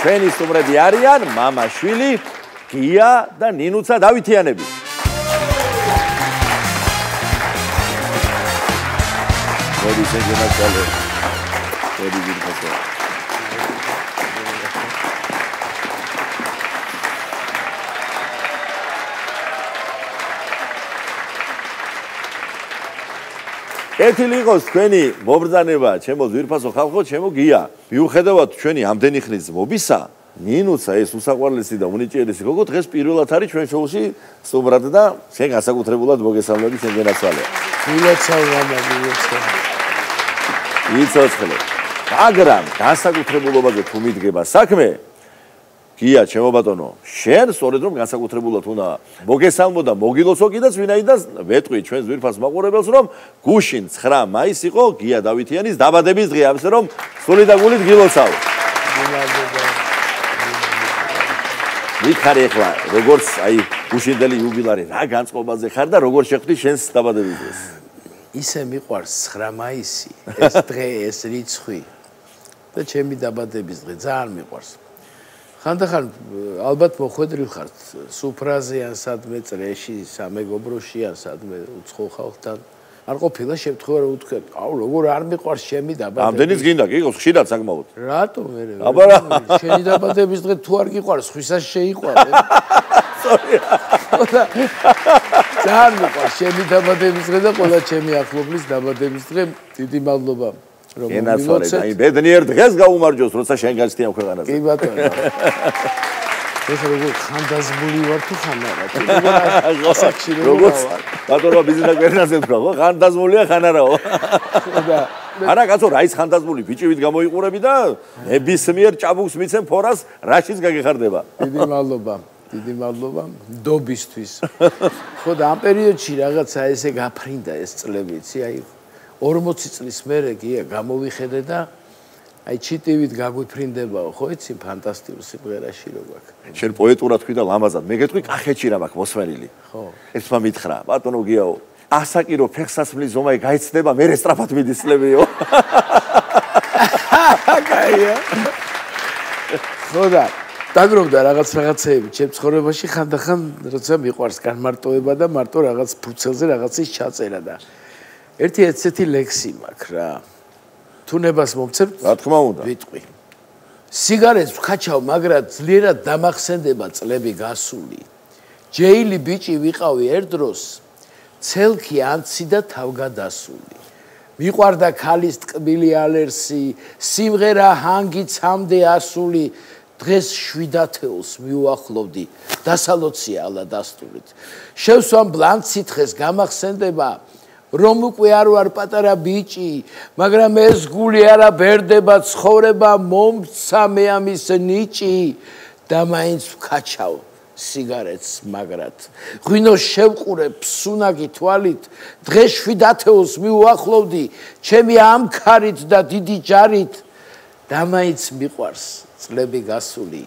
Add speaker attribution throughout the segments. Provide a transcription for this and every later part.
Speaker 1: ჩვენი სტუმრები არიან მამაშვილი, გია და ნინუცა დავითიანები. მოდი შეგენაცვალე. მოდი გირფასო. კეთილი იყოს თქვენი მობრძანება, ჩემო ძვირფასო ხალხო, ჩემო გია. მიუხედავად ჩვენი ამდენი ხნის მობისა, ნინუცა ეს უსაყვარლესი და უნიჭიერესი გოგო დღეს პირველად არის ჩვენ შოუში სტუმრად და შენ განსაკუთრებულად მოგესალმები შეგენაცვალე. იცოცხლე. მაგრამ განსაკუთრებულობაზე თუ მიდგება საქმე, გია, ჩემო ბატონო, შენ სწორედ რომ განსაკუთრებულად უნდა მოგესალმო და მოგილოცო კიდეც ვინაიდან ვეტყვი ჩვენ ძვირფას მაყურებელს რომ გუშინ 9 მაისი იყო გია დავითიანის დაბადების დღე, ამის რომ სული და გულით გილოცავ. ვიქარი ახლა როგორც აი გუშინდელი იუბილარი რა განწყობაზე ხარ და როგორ შეხვდი შენს დაბადების დღეს?
Speaker 2: ისე მიყვარს 9 მაისი, ეს დღე, ეს რიცხვი და ჩემი დაბადების დღე ძალიან მიყვარს. ხანდახან ალბათ მოხვედრილ ხართ სუფრაზე ან სადმე წრეში, სამეგობროში ან სადმე უცხო ხალხთან. არ ყოფილა შემთხვევა რომ უთქვათ, აუ როგორ არ მიყვარს ჩემი დაბადების.
Speaker 1: ამდენიც გინდა, კი, ხშირად საკმაოდ.
Speaker 2: რატომ მე?
Speaker 1: აბა რა.
Speaker 2: შენი დაბადების დღე თუ არ გიყვარს, ხვისას შეიყვარ. ძალიან მიყვარს ჩემი დაბადების დღე და ყველა ჩემი ახლობლის დაბადების დღე. დიდი მადლობა.
Speaker 1: ენაცვალე, აი ბედნიერ დღეს გაუმარჯოს, როცა შენ გაჩნდი ამ ქვეყანაზე.
Speaker 2: კი ბატონო. ეხლა როგორ ხანდაზმული ვარ თუ ხან არა?
Speaker 1: როგორც ბატონო ბიზნეს გვერდაზე ვთქვა, ხო? ხანდაზმულია ხან არაო? არა კაცო, რა ის ხანდაზმული ბიჭივით გამოიყურები და ნებისმიერ ჭაბუკს მიცემ ფორას, რაშიც გაგეხარდება.
Speaker 2: დიდი მადლობა. დიდი მადლობა ნდობისთვის. ხო და ამ პერიოდში რაღაცა ესე გაფრინდა ეს წლები, იცი, აი 40 წლის მერე გია გამოვიხედე და აი ჩიტივით გაგვიფრინდებაო, ხო იცი, ფანტასტიკურ სიმღერაში რო გვაქვს.
Speaker 1: შენ პოეტურად თქვი და ლამაზად. მე გეტყვი კახეთში რა მაქვს მოსმენილი.
Speaker 2: ხო.
Speaker 1: ერთმა მითხრა, ბატონო გიაო, ასაკირო ფეხსაცმლის ზომაი გაიცდება, მე სწრაფად მიდისწლებიო.
Speaker 2: კაია. ხო და დაგროვდა რაღაცეები ჩემ ცხოვრებაში ხანდახან როცა მიყვარს განმარტოება და მარტო რაღაც ფურცელზე რაღაცის ჩაწერა და ერთი ესეთი ლექსი მაქვს რა. თუნებას მომცემთ?
Speaker 1: რა თქმა უნდა.
Speaker 2: ვიტყვი. სიგარეტს ვქაჩავ, მაგრამ ძლიერად დამახსენდება წლები გასული. ჯეილი ბიჭი ვიყავი ერთდროს, ცელქი ანცი და თავგადასული. მიყვარდა ქალის ტკბილი ალერსი, სიმღერა ჰანგი ცამდე ასული. დღეს 7 თეულს მიუახლოვდი, დასალოცია ალადასტურით. შევსვამ ბლანკ სითხეს გამახსენდება, რომ უკვე არ ვარ პატარა ბიჭი, მაგრამ ეს გული არა ბერდება, ცხოვრება მომცა მე ამის ნიჭი და მაინც ვქაჩავ სიგარეტს მაგრად. ღვინოს შევყურებ სუნაგი თვალით, დღეს 7 თეულს მიუახლოვდი, ჩემი ამქარით და დიდი ჯარით და მაინც მიყვარს წლები გასული,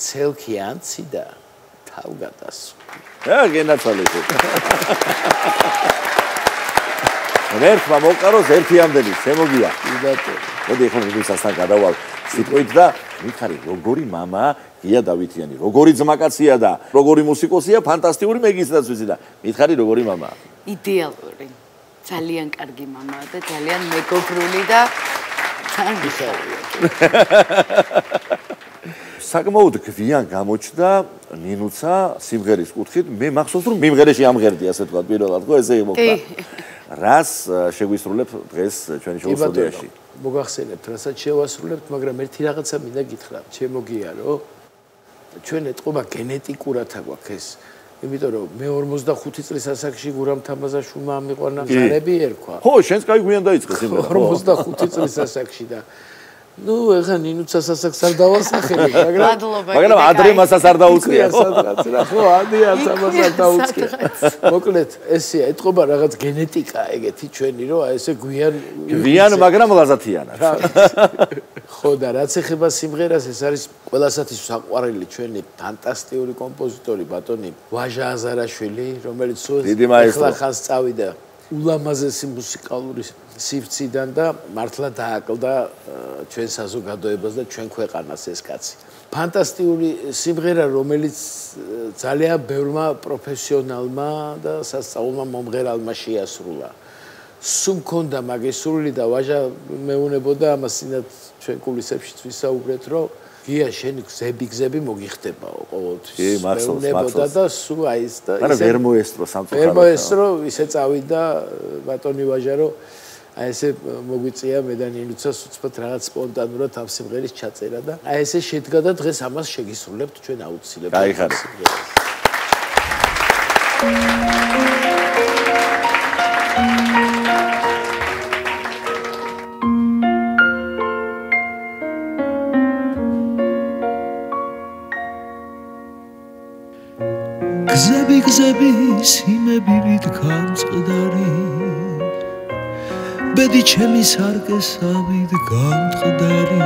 Speaker 2: ცელქი ანცი და თავგადასული.
Speaker 1: გენაცვალე. ერთმა მოკაროს ერთი ამდენი, შემოგია. მოდი ახლა მისასთან გადავალ სიტყვით და მითხარი, როგორი მამაა გია დავითიანი, როგორი ძმაკაცია და როგორი მუსიკოსია, ფანტასტიკური მეგისთაც ვიცი და მითხარი, როგორი მამაა?
Speaker 3: იდეალური. ძალიან კარგი მამაა და ძალიან მეგობრული და ძალიან მიხარია.
Speaker 1: საკმაოდ გვიან გამოჩნდა ნინუცა სიმღერის კუთხით. მე მახსოვს რომ მიმღერეში ამღერდი, ასე თქვა პირველად, ხო, ესე იმოხდა. რას შეგვისრულებ დღეს ჩვენი შოუს სტუდიაში?
Speaker 2: მოგახსენებთ, რასაც შევასრულებთ, მაგრამ ერთი რაღაცა მინდა გითხრა, ჩემო გია, რომ ჩვენ ეთყობა გენეტიკურად აგვაქვს ეს. იმიტომ რომ მე 45 წლის ასაკში გურამ თამაზაშვილმა ამიყვანა ზარები ერქვა.
Speaker 1: ხო, შენს კაი გვიან დაიწყე სიმღერა.
Speaker 2: 45 წლის ასაკში და ნუ ეხა ნინუცას ასაკს არ დავასახელებ,
Speaker 1: მაგრამ ადრე მასაც არ დაუწყია, ხო?
Speaker 2: სადღაც რა, ხო, ადრეა ამას არ დაუწყია. მოკლედ, ესეა, ეთყობა რაღაც გენეტიკა ეგეთი ჩვენი, რომ აი ესე
Speaker 1: გვიან, მაგრამ ლაზათიანად.
Speaker 2: ხო და რაც ეხება სიმღერას, ეს არის ყველასათვის საყვარელი ჩვენი ფანტასტიკური კომპოზიტორი ბატონი ვაჟა აზარაშვილი, რომელიც ახლა ხანს წავიდა ულამაზესი მუსიკალური სივრციდან და მართლა დააკლდა ჩვენ საზოგადოებას და ჩვენ ქვეყანას ეს კაცი. ფანტასტიკური სიმღერა, რომელიც ძალიან ბევრმა პროფესიონალმა და სასწაულმა მომღერალმა შეასრულა. სულ მქონდა მაგის სურვილი და ვაჟა მეუნებოდა ამას წინათ ჩვენ კულისებშიც ვისაუბრეთ, რომ გია შენი გზები მოგიხდებაო ყოველთვის. მეუნებოდა და სულ აი ეს და
Speaker 1: არა ვერ მოესწრო სამწუხაროდ.
Speaker 2: ვერ მოესწრო, ისე წავიდა ბატონი ვაჟა, რომ აი ესე მოგვიწია მე და ნინუცას უცბად რაღაც სპონტანურად ამ სიმღერის ჩაწერა და აი ესე შედგა და დღეს ამას შეგისრულებთ ჩვენ აუცილებლად.
Speaker 1: გაიხარეთ.
Speaker 4: გზები სიმებილით გამწყდარი ბედი ჩემი სარკესავით გამწყდარი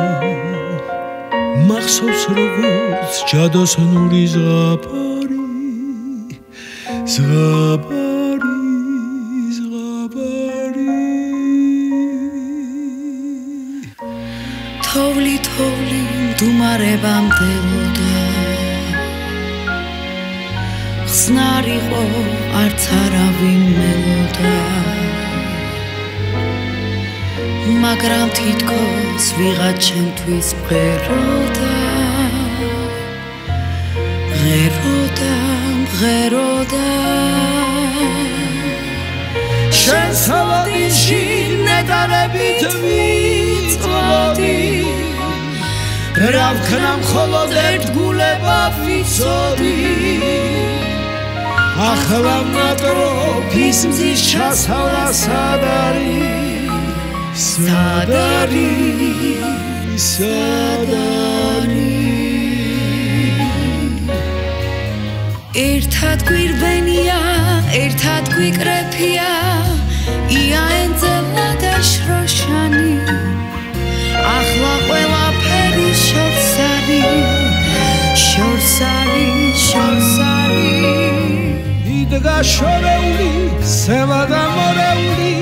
Speaker 4: მახსოვს როგორც ჯადოსნური ზღაპარი
Speaker 5: თოვლი მდუმარებამდელოდა ხსნარიყო არც არავინ მელოდა მაგრამ თითქოს ვიღაც ჩემთვის მღეროდა შენ სალადინში ნეტარებით ვიწვოდი რა ვქნა მხოლოდ ერთ გულება ვიცოდი ახლა ნატროფის მზის ჩასავლა სად არის ერთად გვირბენია ერთად გვიკრეფია ია ენძელა და შროშანი ახლა ყველაფერი შორს არის იდგა შორეული სელა და მორეული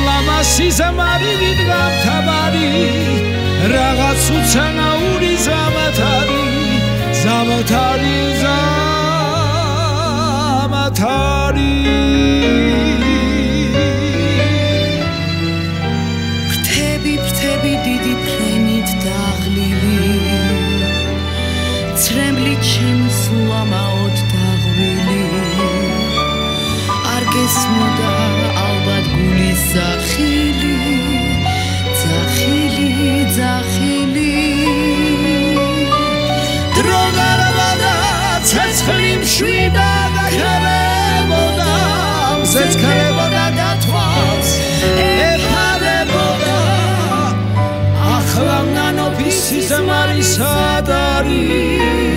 Speaker 5: ლამასი ზამარი ვიდგა მთავარი რაღაც უცანაური ზამათარი ფრთები დიდი ფრენით დაღლილი ცრემლით ჩემი სულამაოდ დაღვილი არ გესმოდა ალბათ გულის ზახილი დრო გარბადა ცეცხლი მშვიდა და ქერებოდა მზეცქერებოდა და თვალს ეფარებოდა ახლა ნანოფის ზმარი სად არის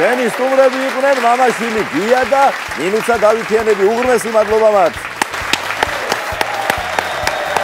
Speaker 1: ჩვენი სტუმრები იყვნენ მამაშვილი გია და ნინუცა დავითიანები უღრმესი მადლობა მათ